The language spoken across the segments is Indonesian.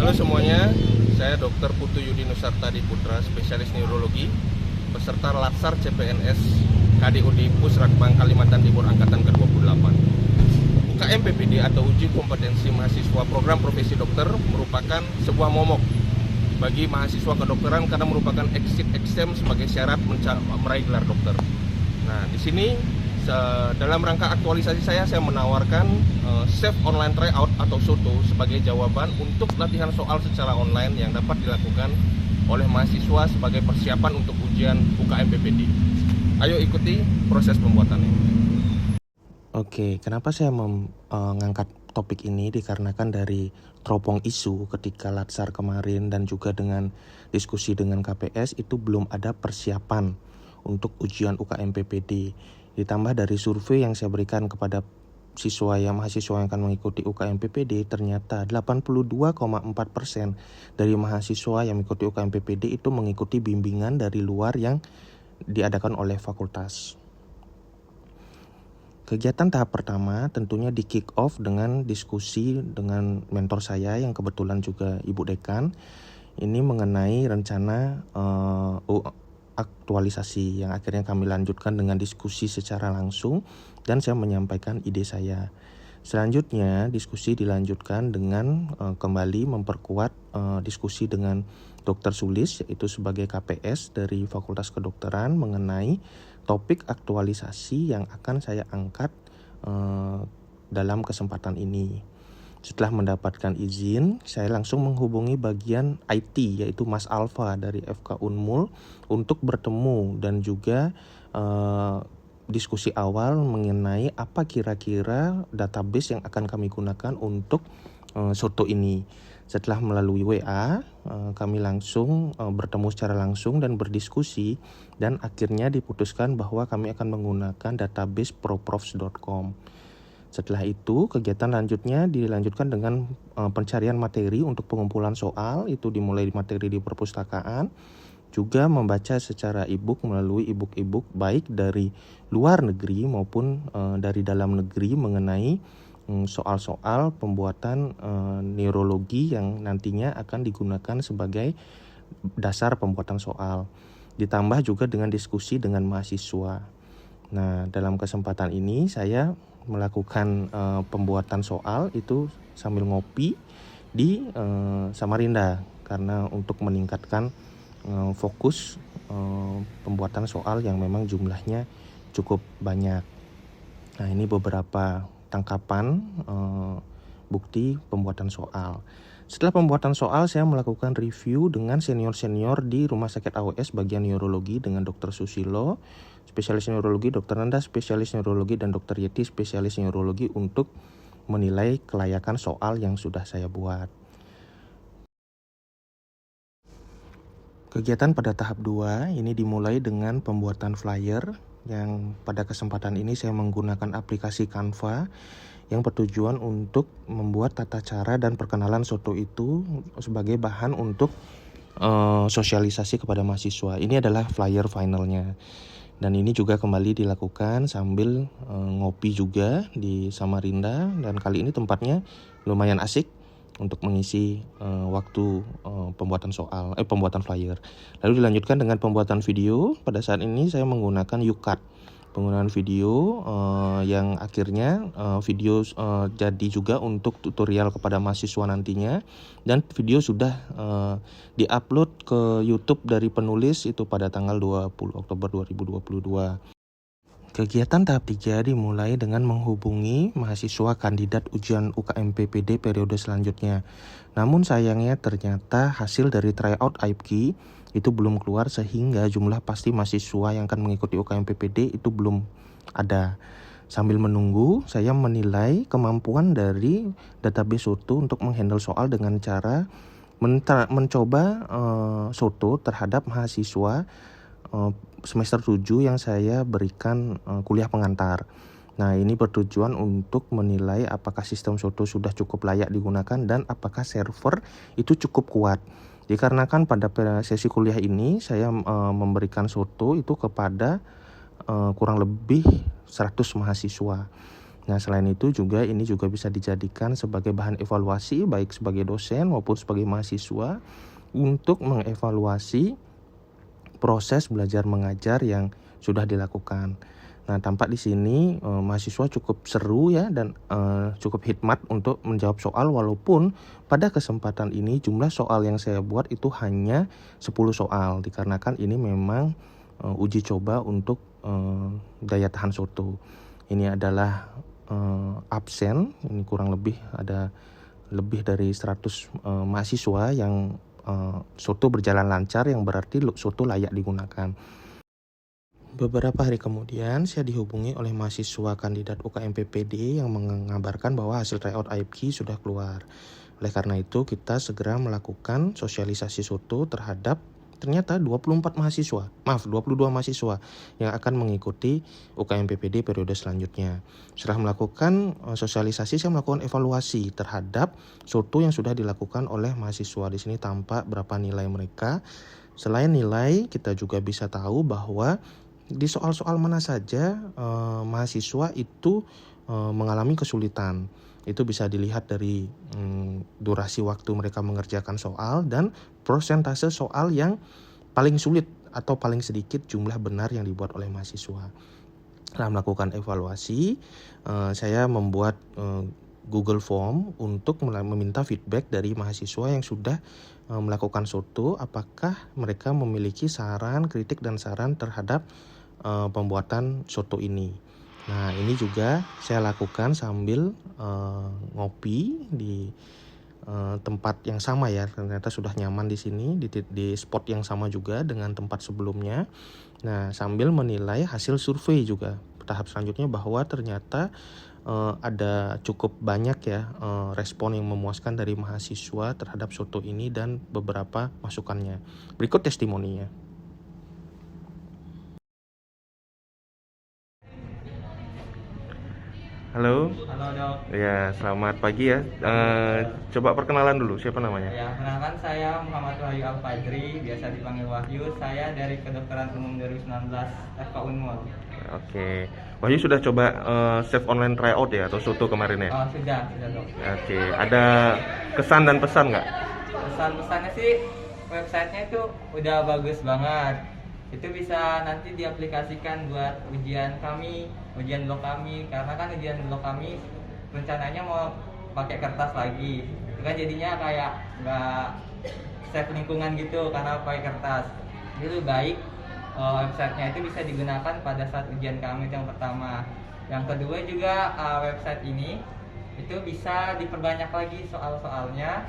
Halo semuanya, saya Dr. Putu Yudi Nusartadi Putra, spesialis neurologi, peserta Latsar CPNS KDUD Pusrakbang Kalimantan Timur Angkatan ke-28. UKM PPD atau Uji Kompetensi Mahasiswa Program Profesi Dokter merupakan sebuah momok bagi mahasiswa kedokteran karena merupakan exit exam sebagai syarat meraih gelar dokter. Nah, di sini dalam rangka aktualisasi saya menawarkan Safe Online Tryout atau SOTO sebagai jawaban untuk latihan soal secara online yang dapat dilakukan oleh mahasiswa sebagai persiapan untuk ujian UKM PPD. Ayo ikuti proses pembuatannya. Oke, kenapa saya mengangkat topik ini dikarenakan dari teropong isu ketika Latsar kemarin dan juga dengan diskusi dengan KPS itu belum ada persiapan untuk ujian UKM PPD. Ditambah dari survei yang saya berikan kepada mahasiswa yang akan mengikuti UKM PPD, ternyata 82,4% dari mahasiswa yang mengikuti UKM PPD itu mengikuti bimbingan dari luar yang diadakan oleh fakultas. Kegiatan tahap pertama tentunya di kick off dengan diskusi dengan mentor saya yang kebetulan juga Ibu Dekan. Ini mengenai rencana aktualisasi yang akhirnya kami lanjutkan dengan diskusi secara langsung dan saya menyampaikan ide saya. Selanjutnya diskusi dilanjutkan dengan kembali memperkuat diskusi dengan Dr. Sulis yaitu sebagai KPS dari Fakultas Kedokteran mengenai topik aktualisasi yang akan saya angkat dalam kesempatan ini. Setelah mendapatkan izin, saya langsung menghubungi bagian IT yaitu Mas Alfa dari FK Unmul untuk bertemu dan juga diskusi awal mengenai apa kira-kira database yang akan kami gunakan untuk SOTO ini. Setelah melalui WA, kami langsung bertemu secara langsung dan berdiskusi dan akhirnya diputuskan bahwa kami akan menggunakan database proprofs.com. Setelah itu, kegiatan dilanjutkan dengan pencarian materi untuk pengumpulan soal, itu dimulai di materi di perpustakaan, juga membaca secara e-book melalui e-book baik dari luar negeri maupun dari dalam negeri mengenai soal-soal pembuatan neurologi yang nantinya akan digunakan sebagai dasar pembuatan soal. Ditambah juga dengan diskusi dengan mahasiswa. Nah, dalam kesempatan ini saya melakukan pembuatan soal itu sambil ngopi di Samarinda karena untuk meningkatkan fokus pembuatan soal yang memang jumlahnya cukup banyak. Nah, ini beberapa tangkapan bukti pembuatan soal. Setelah pembuatan soal, saya melakukan review dengan senior-senior di Rumah Sakit AWS bagian neurologi dengan Dr. Susilo, spesialis neurologi, Dr. Nanda, spesialis neurologi, dan Dr. Yeti, spesialis neurologi untuk menilai kelayakan soal yang sudah saya buat. Kegiatan pada tahap 2 ini dimulai dengan pembuatan flyer yang pada kesempatan ini saya menggunakan aplikasi Canva yang bertujuan untuk membuat tata cara dan perkenalan SOTO itu sebagai bahan untuk sosialisasi kepada mahasiswa. Ini adalah flyer finalnya. Dan ini juga kembali dilakukan sambil ngopi juga di Samarinda dan kali ini tempatnya lumayan asik untuk mengisi waktu pembuatan flyer. Lalu dilanjutkan dengan pembuatan video. Pada saat ini saya menggunakan YouCut. Penggunaan video yang akhirnya video jadi juga untuk tutorial kepada mahasiswa nantinya dan video sudah diupload ke YouTube dari penulis itu pada tanggal 20 Oktober 2022. Kegiatan tahap 3 dimulai dengan menghubungi mahasiswa kandidat ujian UKM PPD periode selanjutnya. Namun sayangnya ternyata hasil dari tryout IPK itu belum keluar sehingga jumlah pasti mahasiswa yang akan mengikuti UKM PPD itu belum ada. Sambil menunggu, saya menilai kemampuan dari database SOTO untuk menghandle soal dengan cara mencoba SOTO terhadap mahasiswa semester 7 yang saya berikan kuliah pengantar. Nah, ini bertujuan untuk menilai apakah sistem SOTO sudah cukup layak digunakan dan apakah server itu cukup kuat. Dikarenakan pada sesi kuliah ini saya memberikan SOTO itu kepada kurang lebih 100 mahasiswa. Nah, selain itu juga ini juga bisa dijadikan sebagai bahan evaluasi baik sebagai dosen maupun sebagai mahasiswa untuk mengevaluasi proses belajar mengajar yang sudah dilakukan. Nah, tampak di sini mahasiswa cukup seru ya dan cukup hikmat untuk menjawab soal, walaupun pada kesempatan ini jumlah soal yang saya buat itu hanya 10 soal dikarenakan ini memang uji coba untuk daya tahan soto. Ini adalah absen, ini kurang lebih ada lebih dari 100 mahasiswa yang soto berjalan lancar, yang berarti soto layak digunakan. Beberapa hari kemudian, saya dihubungi oleh mahasiswa kandidat UKM PPD yang mengabarkan bahwa hasil tryout AIPKI sudah keluar. Oleh karena itu, kita segera melakukan sosialisasi soto terhadap ternyata 22 mahasiswa yang akan mengikuti UKM PPD periode selanjutnya. Setelah melakukan sosialisasi, saya melakukan evaluasi terhadap soto yang sudah dilakukan oleh mahasiswa. Di sini tampak berapa nilai mereka. Selain nilai, kita juga bisa tahu bahwa di soal-soal mana saja mahasiswa itu mengalami kesulitan. Itu bisa dilihat dari durasi waktu mereka mengerjakan soal dan persentase soal yang paling sulit atau paling sedikit jumlah benar yang dibuat oleh mahasiswa. Setelah melakukan evaluasi, saya membuat Google Form untuk meminta feedback dari mahasiswa yang sudah melakukan soto, apakah mereka memiliki saran, kritik, dan saran terhadap pembuatan soto ini. Nah, ini juga saya lakukan sambil ngopi di tempat yang sama ya. Ternyata sudah nyaman di sini, di spot yang sama juga dengan tempat sebelumnya. Nah, sambil menilai hasil survei juga. Tahap selanjutnya bahwa ternyata ada cukup banyak ya respon yang memuaskan dari mahasiswa terhadap soto ini dan beberapa masukannya. Berikut testimoninya. Halo. Halo dok. Ya, selamat pagi ya. Coba perkenalan dulu, siapa namanya? Ya, perkenalkan saya Muhammad Wahyu Al-Fajri, biasa dipanggil Wahyu. Saya dari Kedokteran Umum 2019 FK Unmul. Oke. Wahyu sudah coba save online tryout ya atau soto kemarin ya? Oh, sudah dok. Oke. Ada kesan dan pesan nggak? Pesan-pesannya sih websitenya itu udah bagus banget. Itu bisa nanti diaplikasikan buat ujian blog kami, karena kan ujian blog kami rencananya mau pakai kertas lagi. Itu kan jadinya kayak nggak save lingkungan gitu karena pakai kertas. Itu baik websitenya itu bisa digunakan pada saat ujian kami, itu yang pertama. Yang kedua juga website ini itu bisa diperbanyak lagi soal-soalnya,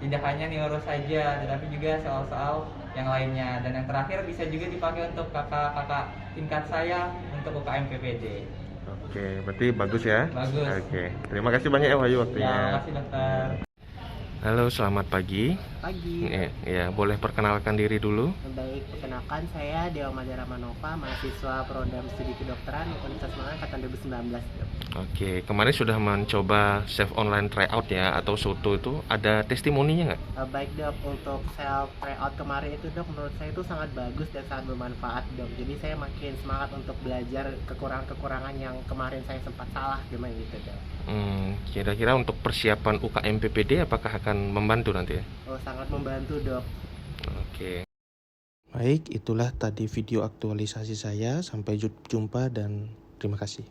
tidak hanya neuro saja, tetapi juga soal-soal yang lainnya. Dan yang terakhir bisa juga dipakai untuk kakak-kakak tingkat saya untuk UKM PPD. Oke, berarti bagus ya? Bagus. Oke, terima kasih banyak ya Wahyu waktunya. Ya, makasih dokter. Halo, selamat pagi. Pagi. Ya, boleh perkenalkan diri dulu? Baik, perkenalkan saya Dewa Madara Manova, mahasiswa Prodam Studi Kedokteran Universitas Semarang angkatan 2019. Oke, kemarin sudah mencoba save online tryout ya atau soto itu, ada testimoninya nggak? Baik dok, untuk self tryout kemarin itu dok, menurut saya itu sangat bagus dan sangat bermanfaat dok. Jadi saya makin semangat untuk belajar kekurangan-kekurangan yang kemarin saya sempat salah gimana gitu dok. Kira-kira untuk persiapan UKM PPD apakah akan membantu nanti ya? Oh, sangat membantu dok. Oke. Baik, itulah tadi video aktualisasi saya. Sampai jumpa dan terima kasih.